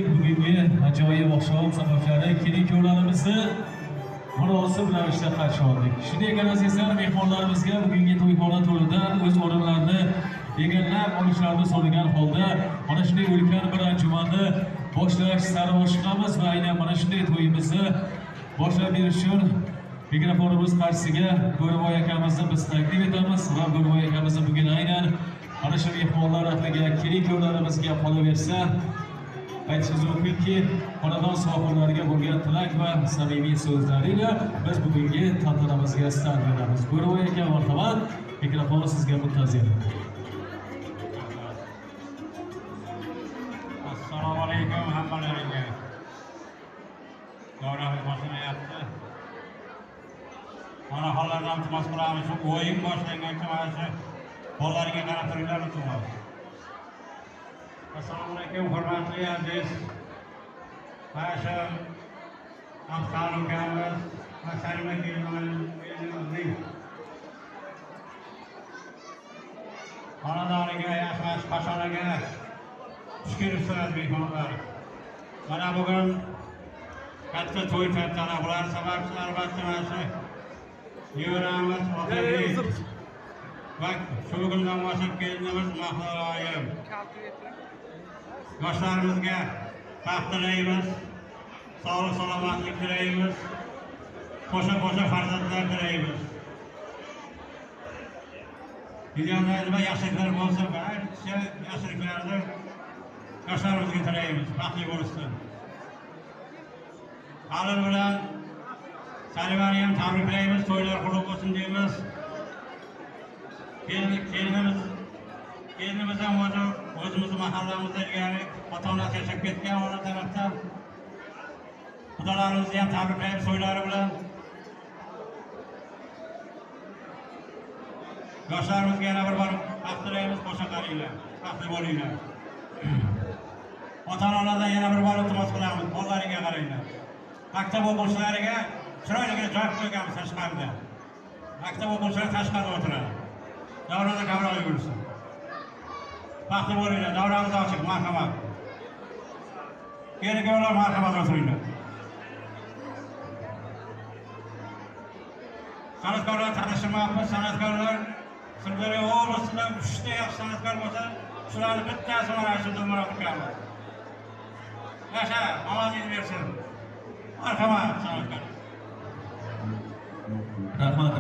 bugungi ajoyib oqshom sabablari kelin-kuyovlarimizni munosib ravishda qarshi oldik. Shunday ekan azizlar, mehmonlarimizga bugungi to'yxona to'ridan o'z o'rinlarini egallab olishlarini so'ragan holda mana shunday ulkan bir anjumanni boshlash sari oshiqamiz va aynan mana shunday to'yimizni boshlab berish uchun mikrofonimiz qarshisiga Go'riboy akamizni biz taklif etamiz va Go'riboy akamizni bugun aynan mana shu mehmonlar haqqiga kelin-kuyovlarimizga qolaversa aytishimiz mumkinki, xonadon sohiblariga bo'lgan tilak va samimiy so'zlari ila biz bugungi tantanamizga start beramiz. Go'riboy aka, marhamat, mikrofon sizga muntazir. Assalomu alaykum hammalaringga. Davramiz boshlanayapti. Mana hollardan iltimos qilamiz, shu o'yin boshlangancha mana shu hollarga qarab turinglar, iltimos. Assalomu alaykum hurmatli aziz Pasha Afzal ukamiz va Salima kelinimizning xonadoniga, yaxshi qashonaga xush kelibsizlar mehmonlar. Mana bugun katta to'y tantana bular sababsiz albatta mana shu nevaramiz Otabek va shu kundan boshlab kelinimiz Mahloyim yoshlarimizga baxt tilaymiz, sog'lik salomatlik tilaymiz, qo'sha farzandlar tilaymiz. Dunyoda yaxshiliklar bo'lsa, barcha yaxshiliklarni yoshlarimizga tilaymiz, baxtli bo'lsin. Halil bilan Salimani ham tabriklaymiz, to'ylar quruq bo'lsin deymiz. Kelinimiz ham o'zimizni mahallamizda ilgari ota-onasi yashab ketgan ona tarafdan xudolarimizni ham tabriklaymiz to'ylari bilan. Yoshlarimizga yana bir bor baxt tilaymiz, qo'sha qaringlar, baxtli bo'linglar. Ota-onalardan yana bir bor iltimos qilamiz, bolalariga qaranglar. Maktab o'quvchilariga chiroyligina joy qo'yganmiz tashqarida. Maktab o'quvchilari tashqarida o'tiradi. Davrada kamroq yursin. Baxtli bo'linglar, davramiz ochiq, marhamat. Kelin-kuyovlar marhamat o'tiringlar. San'atkorlar tanishtirmoqmiz, san'atkorlar Sirdaryo oblasida 3 ta yaxshi san'atkor bo'lsa, shularning bittasi mana shu Dilmurod ukamiz. Yasha, omadingiz bersin. Marhamat san'atkor. Rahmat.